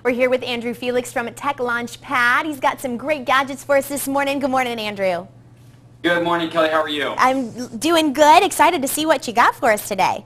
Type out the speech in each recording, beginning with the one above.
We're here with Andrew Felix from Tech Launchpad. He's got some great gadgets for us this morning. Good morning, Andrew. Good morning, Kelly. How are you? I'm doing good. Excited to see what you got for us today.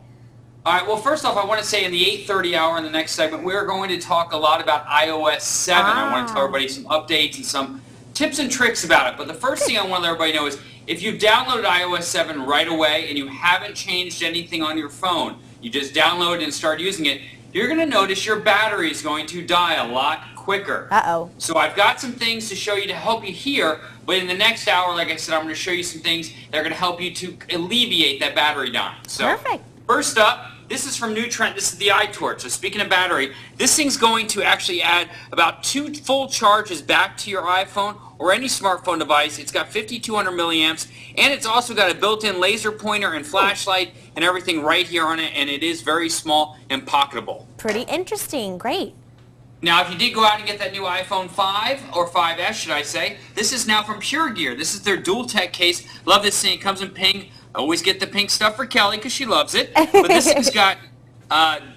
All right. Well, first off, I want to say in the 8:30 hour in the next segment, we're going to talk a lot about iOS 7. I want to tell everybody some updates and some tips and tricks about it. But the first thing I want to let everybody know is if you've downloaded iOS 7 right away and you haven't changed anything on your phone, you just download it and start using it, you're going to notice your battery is going to die a lot quicker. Uh-oh. So I've got some things to show you to help you here, but in the next hour, like I said, I'm going to show you some things that are going to help you to alleviate that battery dying. So, perfect. First up, this is from Trend. This is the iTorch. So speaking of battery, this thing's going to actually add about 2 full charges back to your iPhone or any smartphone device. It's got 5,200 milliamps, and it's also got a built-in laser pointer and flashlight and everything right here on it, and it is very small and pocketable. Pretty interesting. Great. Now, if you did go out and get that new iPhone 5, or 5S, should I say, this is now from Pure Gear. This is their dual tech case. Love this thing. It comes in pink. I always get the pink stuff for Kelly because she loves it. But this thing's got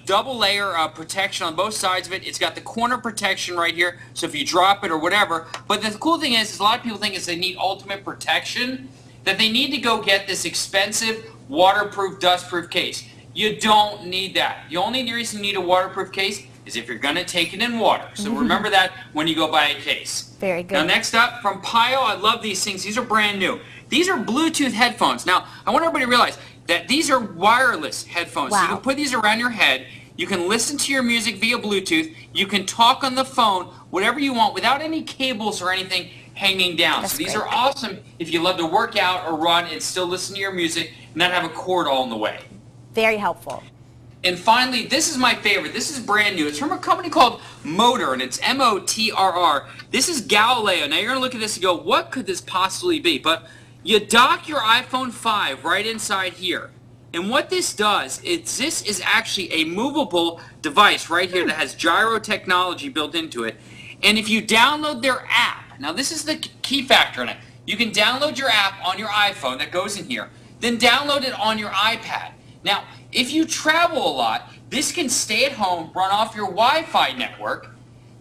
double layer protection on both sides of it. It's got the corner protection right here, so if you drop it or whatever. But the cool thing is a lot of people think is they need ultimate protection, that they need to go get this expensive waterproof, dustproof case. You don't need that. The only reason you need a waterproof case is if you're going to take it in water. So remember that when you go buy a case. Very good. Now next up, from Pio, I love these things. These are brand new. These are Bluetooth headphones. Now, I want everybody to realize that these are wireless headphones. Wow. So you can put these around your head. You can listen to your music via Bluetooth. You can talk on the phone, whatever you want, without any cables or anything hanging down. That's so these great. are awesome if you love to work out or run and still listen to your music and not have a cord all in the way. Very helpful. And finally, this is my favorite. This is brand new. It's from a company called Motor, and it's M-O-T-R-R. This is Galileo. Now, you're going to look at this and go, what could this possibly be? But you dock your iPhone 5 right inside here. And what this does is this is actually a movable device right here that has gyro technology built into it. And if you download their app, now this is the key factor in it. You can download your app on your iPhone that goes in here, then download it on your iPad. Now, if you travel a lot, this can stay at home, run off your Wi-Fi network,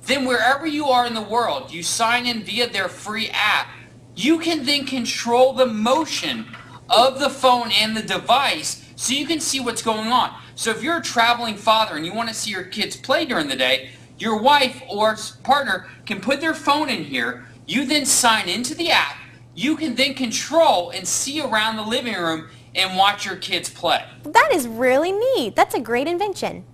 then wherever you are in the world, you sign in via their free app. You can then control the motion of the phone and the device so you can see what's going on. So if you're a traveling father and you want to see your kids play during the day, your wife or partner can put their phone in here. You then sign into the app. You can then control and see around the living room and watch your kids play. That is really neat. That's a great invention.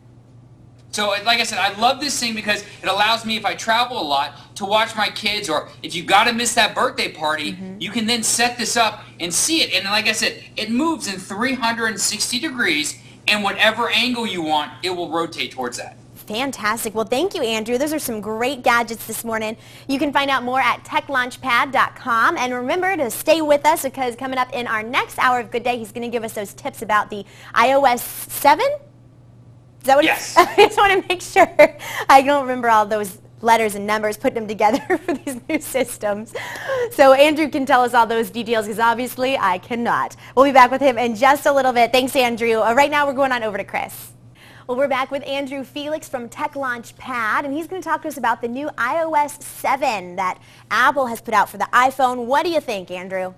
So, like I said, I love this thing because it allows me, if I travel a lot, to watch my kids, or if you've got to miss that birthday party, you can then set this up and see it. And like I said, it moves in 360 degrees, and whatever angle you want, it will rotate towards that. Fantastic. Well, thank you, Andrew. Those are some great gadgets this morning. You can find out more at techlaunchpad.com. And remember to stay with us because coming up in our next hour of Good Day, he's going to give us those tips about the iOS 7. Is that what Yes. I just want to make sure. I don't remember all those letters and numbers, putting them together for these new systems. So Andrew can tell us all those details because obviously I cannot. We'll be back with him in just a little bit. Thanks, Andrew. Right now we're going on over to Chris. Well, we're back with Andrew Felix from Tech Launchpad, and he's going to talk to us about the new iOS 7 that Apple has put out for the iPhone. What do you think, Andrew?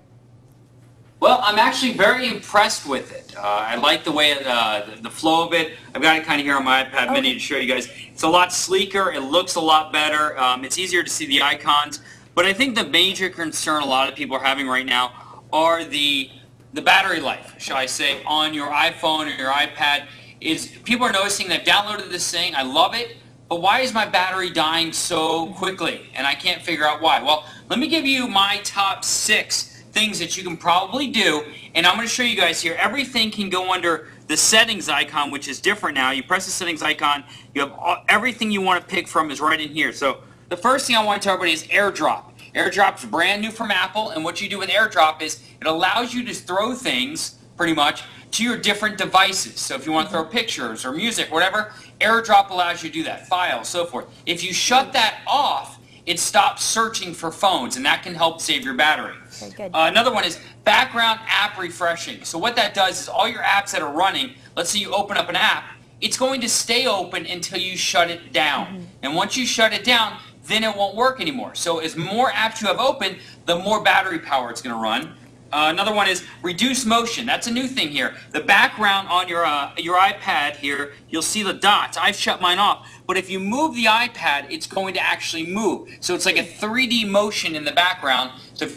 Well, I'm actually very impressed with it. I like the way the flow of it. I've got it kind of here on my iPad mini to show you guys. It's a lot sleeker. It looks a lot better. It's easier to see the icons. But I think the major concern a lot of people are having right now are the battery life, shall I say, on your iPhone or your iPad. Is people are noticing they've downloaded this thing. I love it. But why is my battery dying so quickly? And I can't figure out why. Well, let me give you my top 6 things that you can probably do, and I'm going to show you guys here. Everything can go under the settings icon, which is different now. You press the settings icon, you have everything you want to pick from is right in here. So the first thing I want to tell everybody is AirDrop. AirDrop's brand new from Apple, and what you do with AirDrop is it allows you to throw things, pretty much, to your different devices. So if you want to throw pictures or music, whatever, AirDrop allows you to do that, files, so forth. If you shut that off, it stops searching for phones, and that can help save your battery. Very good. Another one is background app refreshing. So what that does is all your apps that are running, let's say you open up an app, it's going to stay open until you shut it down. And once you shut it down, then it won't work anymore. So as more apps you have open, the more battery power it's going to run. Another one is reduce motion. That's a new thing here. The background on your iPad here, you'll see the dots. I've shut mine off. But if you move the iPad, it's going to actually move. So it's like a 3D motion in the background. So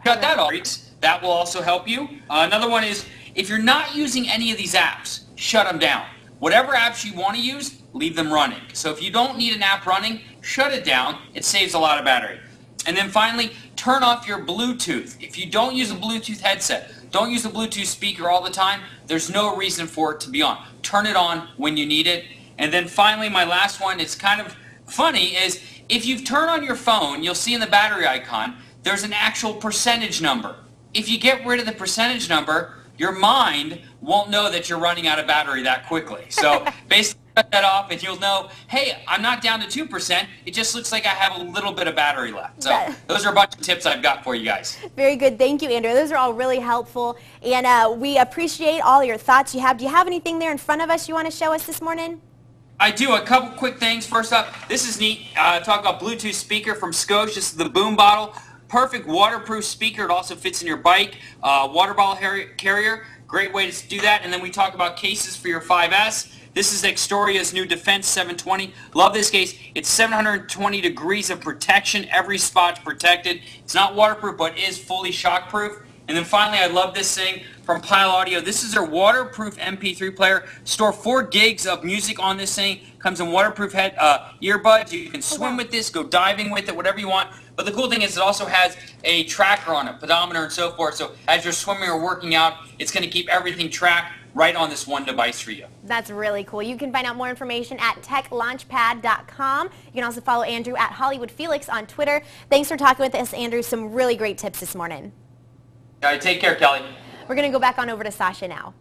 shut that off. That will also help you. Another one is if you're not using any of these apps, shut them down. Whatever apps you want to use, leave them running. So if you don't need an app running, shut it down. It saves a lot of battery. And then finally, turn off your Bluetooth. If you don't use a Bluetooth headset, don't use a Bluetooth speaker all the time, there's no reason for it to be on. Turn it on when you need it. And then finally, my last one, it's kind of funny, is if you've turned on your phone, you'll see in the battery icon, there's an actual percentage number. If you get rid of the percentage number, your mind won't know that you're running out of battery that quickly. So basically cut that off and you'll know, hey, I'm not down to 2%. It just looks like I have a little bit of battery left. So those are a bunch of tips I've got for you guys. Very good. Thank you, Andrew. Those are all really helpful. And we appreciate all your thoughts you have. Do you have anything there in front of us you want to show us this morning? I do. A couple quick things. First up, this is neat. Talk about Bluetooth speaker from Scosche. This is the Boom Bottle. Perfect waterproof speaker. It also fits in your bike. Water bottle carrier. Great way to do that. And then we talk about cases for your 5S. This is Extoria's new Defense 720. Love this case. It's 720 degrees of protection. Every spot's protected. It's not waterproof, but is fully shockproof. And then finally, I love this thing from Pile Audio. This is their waterproof MP3 player. Store 4 gigs of music on this thing. Comes in waterproof earbuds. You can swim with this, go diving with it, whatever you want. But the cool thing is it also has a tracker on it, pedometer and so forth. So as you're swimming or working out, it's going to keep everything tracked right on this one device for you. That's really cool. You can find out more information at techlaunchpad.com. You can also follow Andrew at HollywoodFelix on Twitter. Thanks for talking with us, Andrew. Some really great tips this morning. All right, take care, Kelly. We're going to go back on over to Sasha now.